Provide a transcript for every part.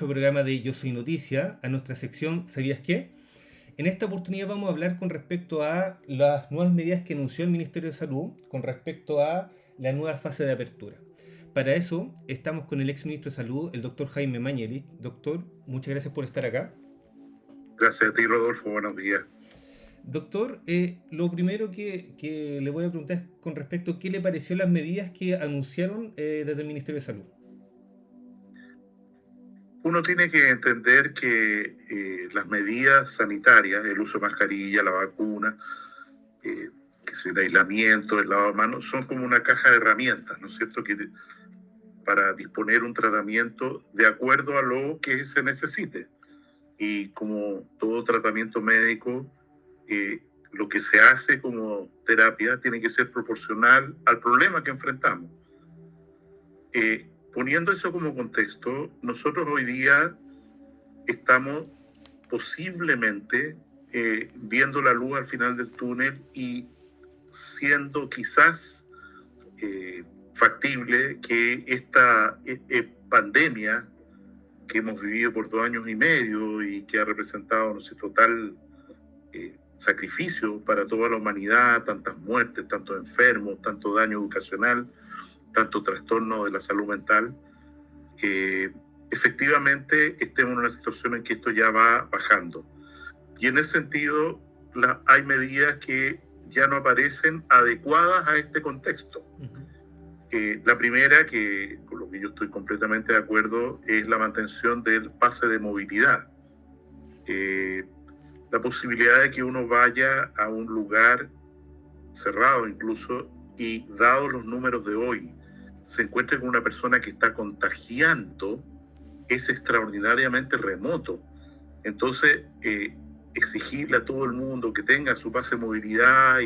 nuestro programa de Yo Soy Noticia, a nuestra sección ¿Sabías qué? En esta oportunidad vamos a hablar con respecto a las nuevas medidas que anunció el Ministerio de Salud con respecto a la nueva fase de apertura. Para eso estamos con el ex ministro de Salud, el doctor Jaime Mañalich. Doctor, muchas gracias por estar acá. Gracias a ti, Rodolfo. Buenos días. Doctor, lo primero que le voy a preguntar es con respecto a qué le pareció las medidas que anunciaron desde el Ministerio de Salud. Uno tiene que entender que las medidas sanitarias, el uso de mascarilla, la vacuna, que es el aislamiento, el lavado de manos, son como una caja de herramientas, ¿no es cierto? Para disponer un tratamiento de acuerdo a lo que se necesite. Y como todo tratamiento médico, lo que se hace como terapia tiene que ser proporcional al problema que enfrentamos. Poniendo eso como contexto, nosotros hoy día estamos posiblemente viendo la luz al final del túnel y siendo quizás factible que esta pandemia que hemos vivido por 2 años y medio y que ha representado, no sé, total sacrificio para toda la humanidad, tantas muertes, tantos enfermos, tanto daño educacional, tanto trastorno de la salud mental, efectivamente estemos en una situación en que esto ya va bajando. Y en ese sentido, hay medidas que ya no aparecen adecuadas a este contexto. La primera, que con lo que yo estoy completamente de acuerdo, es la mantención del pase de movilidad. La posibilidad de que uno vaya a un lugar cerrado incluso y dados los números de hoy, se encuentre con una persona que está contagiando, es extraordinariamente remoto. Entonces, exigirle a todo el mundo que tenga su pase de movilidad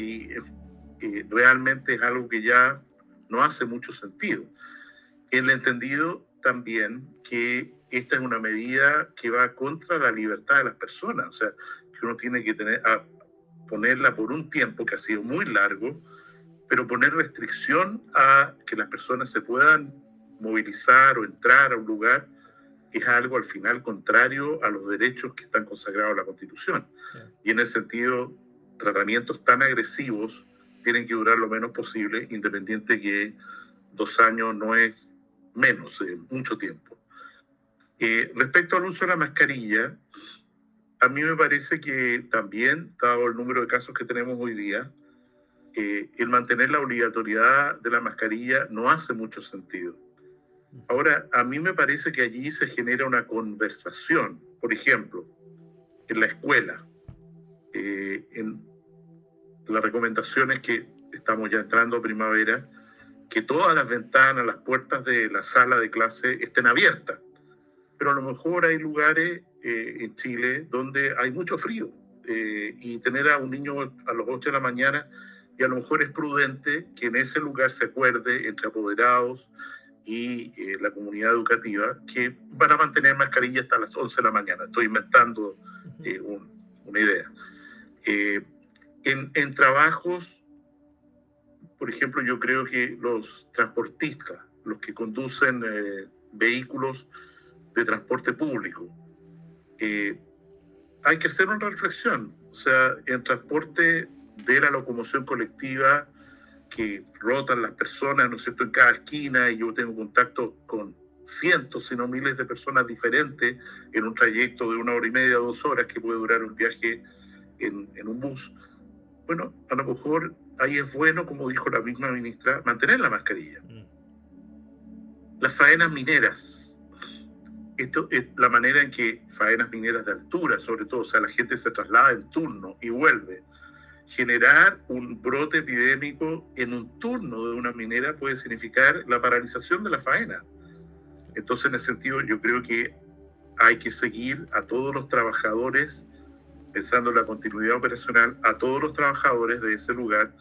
realmente es algo que ya no hace mucho sentido. En el entendido también que esta es una medida que va contra la libertad de las personas, o sea, que uno tiene que ponerla por un tiempo que ha sido muy largo, pero poner restricción a que las personas se puedan movilizar o entrar a un lugar es algo al final contrario a los derechos que están consagrados en la Constitución. Sí. Y en ese sentido, tratamientos tan agresivos tienen que durar lo menos posible, independiente que 2 años no es menos, mucho tiempo. Respecto al uso de la mascarilla, a mí me parece que también, dado el número de casos que tenemos hoy día, el mantener la obligatoriedad de la mascarilla no hace mucho sentido. Ahora, a mí me parece que allí se genera una conversación, por ejemplo, en la escuela, en las recomendaciones que estamos ya entrando a primavera, que todas las ventanas, las puertas de la sala de clase estén abiertas. Pero a lo mejor hay lugares en Chile donde hay mucho frío y tener a un niño a las 8 de la mañana, y a lo mejor es prudente que en ese lugar se acuerde entre apoderados y la comunidad educativa que van a mantener mascarilla hasta las 11 de la mañana. Estoy inventando una idea. En trabajos, por ejemplo, yo creo que los transportistas, los que conducen vehículos de transporte público, hay que hacer una reflexión. O sea, en transporte de la locomoción colectiva, que rotan las personas, ¿no es cierto?, en cada esquina, y yo tengo contacto con cientos, si no miles de personas diferentes en un trayecto de 1 hora y media, 2 horas, que puede durar un viaje en un bus. Bueno, a lo mejor ahí es bueno, como dijo la misma ministra, mantener la mascarilla. Las faenas mineras. Esto es la manera en que faenas mineras de altura, sobre todo, o sea, la gente se traslada en turno y vuelve. Generar un brote epidémico en un turno de una minera puede significar la paralización de la faena. Entonces, en ese sentido, yo creo que hay que seguir a todos los trabajadores, pensando en la continuidad operacional, a todos los trabajadores de ese lugar,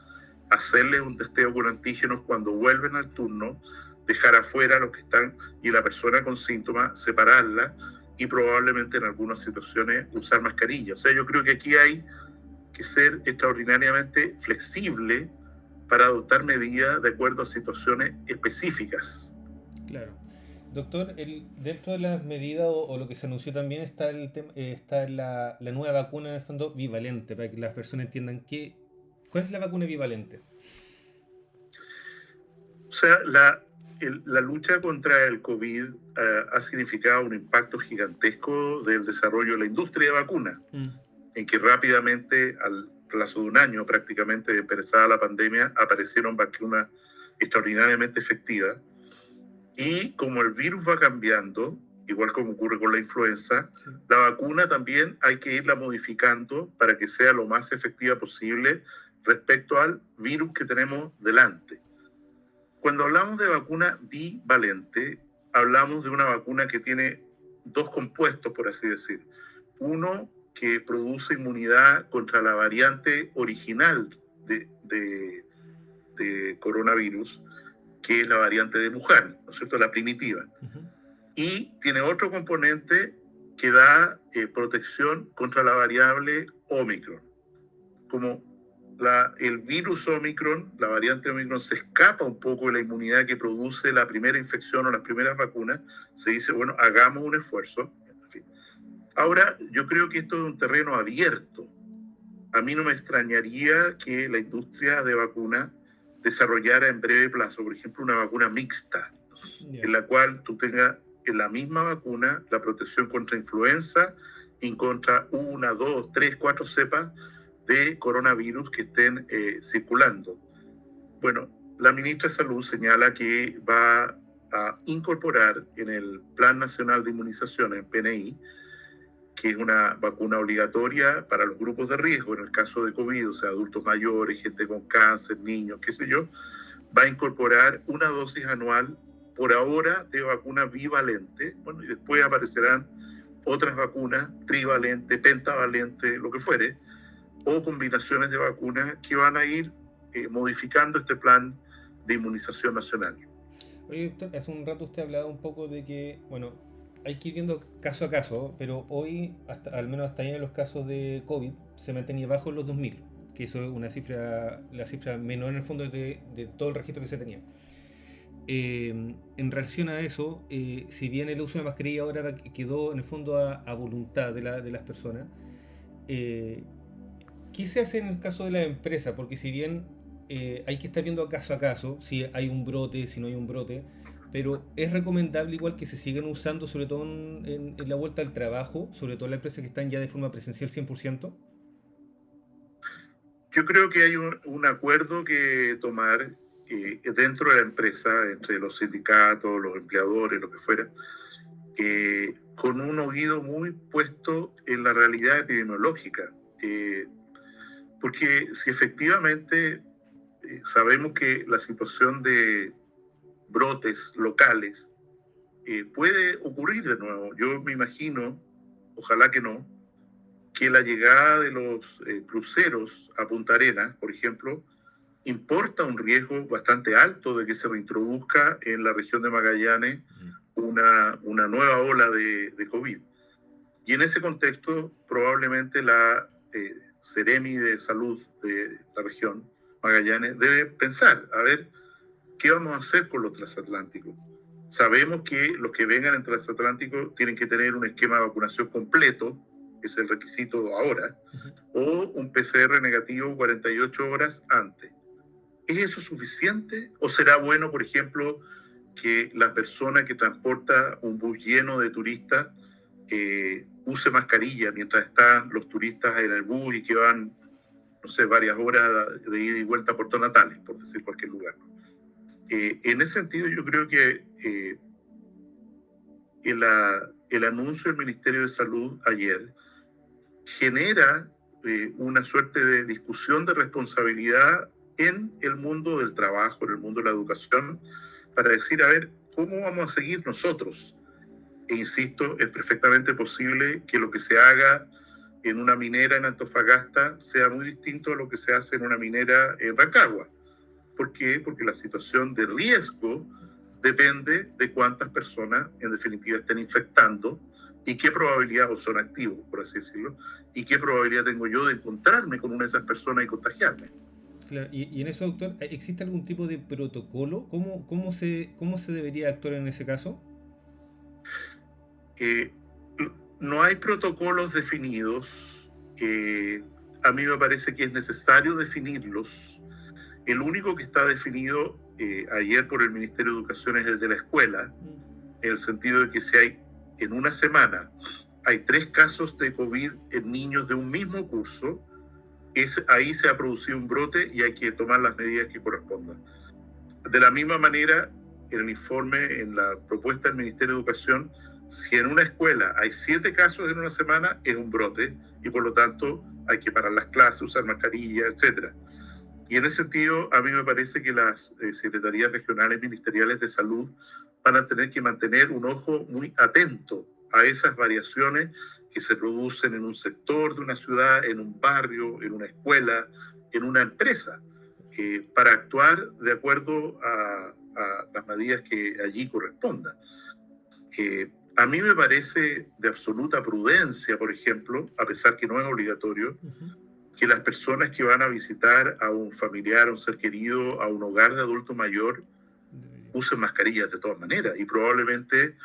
hacerles un testeo con antígenos cuando vuelven al turno, dejar afuera a los que están y la persona con síntomas, separarla y probablemente en algunas situaciones usar mascarilla. O sea, yo creo que aquí hay que ser extraordinariamente flexible para adoptar medidas de acuerdo a situaciones específicas. Claro. Doctor, dentro de las medidas o lo que se anunció también está está la nueva vacuna en el fondo bivalente, para que las personas entiendan cuál es la vacuna bivalente. O sea, la lucha contra el COVID ha significado un impacto gigantesco del desarrollo de la industria de vacunas, en que rápidamente, al plazo de un año prácticamente de empezada la pandemia, aparecieron vacunas extraordinariamente efectivas. Y como el virus va cambiando, igual como ocurre con la influenza, sí, la vacuna también hay que irla modificando para que sea lo más efectiva posible respecto al virus que tenemos delante. Cuando hablamos de vacuna bivalente, hablamos de una vacuna que tiene dos compuestos, por así decir. Uno que produce inmunidad contra la variante original de coronavirus, que es la variante de Wuhan, ¿no es cierto?, la primitiva. Y tiene otro componente que da protección contra la variable Omicron. Como el virus Omicron, la variante Omicron, se escapa un poco de la inmunidad que produce la primera infección o las primeras vacunas, se dice, bueno, hagamos un esfuerzo. En fin. Ahora, yo creo que esto es un terreno abierto. A mí no me extrañaría que la industria de vacunas desarrollara en breve plazo, por ejemplo, una vacuna mixta, en la cual tú tengas en la misma vacuna la protección contra influenza y contra 1, 2, 3, 4 cepas de coronavirus que estén circulando. Bueno, la ministra de Salud señala que va a incorporar en el Plan Nacional de Inmunización, en PNI, que es una vacuna obligatoria para los grupos de riesgo, en el caso de COVID, o sea, adultos mayores, gente con cáncer, niños, qué sé yo, va a incorporar una dosis anual por ahora de vacuna bivalente, bueno, y después aparecerán otras vacunas, trivalente, pentavalente, lo que fuere, o combinaciones de vacunas que van a ir modificando este plan de inmunización nacional. Oye, doctor, hace un rato usted hablaba un poco de que, bueno, hay que ir viendo caso a caso, pero hoy, al menos hasta ahí en los casos de COVID, se mantenía bajo los 2000, que eso es la cifra menor en el fondo de todo el registro que se tenía. En relación a eso, si bien el uso de mascarilla ahora quedó en el fondo a voluntad de las personas, ¿qué se hace en el caso de la empresa? Porque si bien hay que estar viendo caso a caso, si hay un brote, si no hay un brote, pero es recomendable igual que se sigan usando, sobre todo en la vuelta al trabajo, sobre todo en las empresas que están ya de forma presencial 100%. Yo creo que hay un acuerdo que tomar dentro de la empresa, entre los sindicatos, los empleadores, lo que fuera, con un oído muy puesto en la realidad epidemiológica. Porque si efectivamente sabemos que la situación de brotes locales puede ocurrir de nuevo, yo me imagino, ojalá que no, que la llegada de los cruceros a Punta Arenas, por ejemplo, importa un riesgo bastante alto de que se reintroduzca en la región de Magallanes una nueva ola de COVID. Y en ese contexto, probablemente la Seremi de Salud de la región, Magallanes, debe pensar, a ver, ¿qué vamos a hacer con los transatlánticos? Sabemos que los que vengan en transatlántico tienen que tener un esquema de vacunación completo, que es el requisito ahora, o un PCR negativo 48 horas antes. ¿Es eso suficiente? ¿O será bueno, por ejemplo, que la persona que transporta un bus lleno de turistas use mascarilla mientras están los turistas en el bus y que van, no sé, varias horas de ida y vuelta a Puerto Natales, por decir cualquier lugar? En ese sentido, yo creo que el anuncio del Ministerio de Salud ayer genera una suerte de discusión de responsabilidad en el mundo del trabajo, en el mundo de la educación, para decir, a ver, ¿cómo vamos a seguir nosotros? E insisto, es perfectamente posible que lo que se haga en una minera en Antofagasta sea muy distinto a lo que se hace en una minera en Rancagua. ¿Por qué? Porque la situación de riesgo depende de cuántas personas, en definitiva, estén infectando y qué probabilidad, o son activos, por así decirlo, y qué probabilidad tengo yo de encontrarme con una de esas personas y contagiarme. Claro, y en eso, doctor, ¿existe algún tipo de protocolo? ¿Cómo se debería actuar en ese caso? Eh, no hay protocolos definidos. A mí me parece que es necesario definirlos. El único que está definido ayer por el Ministerio de Educación es el de la escuela, en el sentido de que si hay en una semana hay 3 casos de COVID en niños de un mismo curso, ahí se ha producido un brote y hay que tomar las medidas que correspondan. De la misma manera, en el informe, en la propuesta del Ministerio de Educación, si en una escuela hay 7 casos en una semana, es un brote y por lo tanto hay que parar las clases, usar mascarilla, etc. Y en ese sentido, a mí me parece que las secretarías regionales ministeriales de salud van a tener que mantener un ojo muy atento a esas variaciones que se producen en un sector de una ciudad, en un barrio, en una escuela, en una empresa, para actuar de acuerdo a las medidas que allí correspondan. A mí me parece de absoluta prudencia, por ejemplo, a pesar que no es obligatorio, que las personas que van a visitar a un familiar, a un ser querido, a un hogar de adulto mayor, usen mascarillas de todas maneras, y probablemente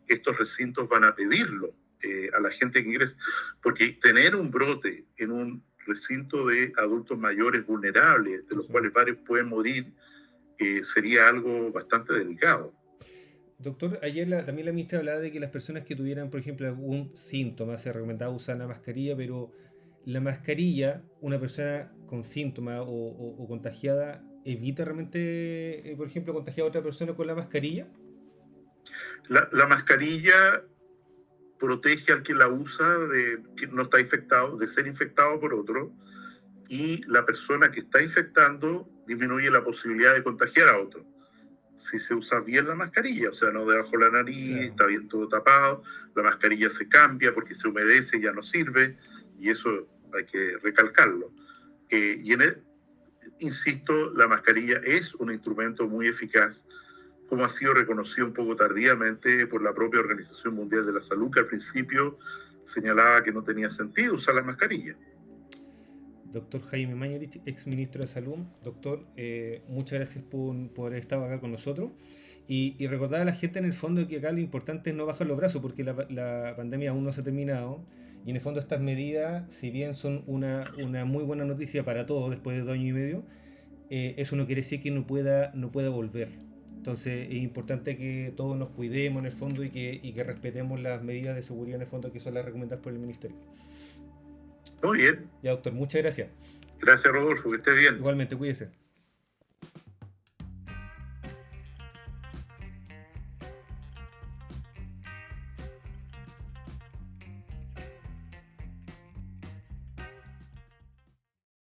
estos recintos van a pedirlo a la gente que ingrese, porque tener un brote en un recinto de adultos mayores vulnerables, de los cuales varios pueden morir, sería algo bastante delicado. Doctor, ayer también la ministra hablaba de que las personas que tuvieran, por ejemplo, algún síntoma, se recomendaba usar la mascarilla, pero la mascarilla, una persona con síntomas o contagiada, ¿evita realmente, por ejemplo, contagiar a otra persona con la mascarilla? La mascarilla protege al que la usa de que no está infectado, de ser infectado por otro, y la persona que está infectando disminuye la posibilidad de contagiar a otro. Si se usa bien la mascarilla, o sea, no debajo de la nariz, claro, está bien todo tapado, la mascarilla se cambia porque se humedece y ya no sirve, y eso hay que recalcarlo. Insisto, la mascarilla es un instrumento muy eficaz, como ha sido reconocido un poco tardíamente por la propia Organización Mundial de la Salud, que al principio señalaba que no tenía sentido usar la mascarilla. Doctor Jaime Mañalich, ex ministro de Salud. Doctor, muchas gracias por haber estado acá con nosotros. Y recordar a la gente en el fondo que acá lo importante es no bajar los brazos, porque la pandemia aún no se ha terminado. Y en el fondo estas medidas, si bien son una muy buena noticia para todos después de 2 años y medio, eso no quiere decir que no pueda volver. Entonces es importante que todos nos cuidemos en el fondo y que respetemos las medidas de seguridad en el fondo que son las recomendadas por el Ministerio. Muy bien. Ya, doctor, muchas gracias. Gracias, Rodolfo, que esté bien. Igualmente, cuídese.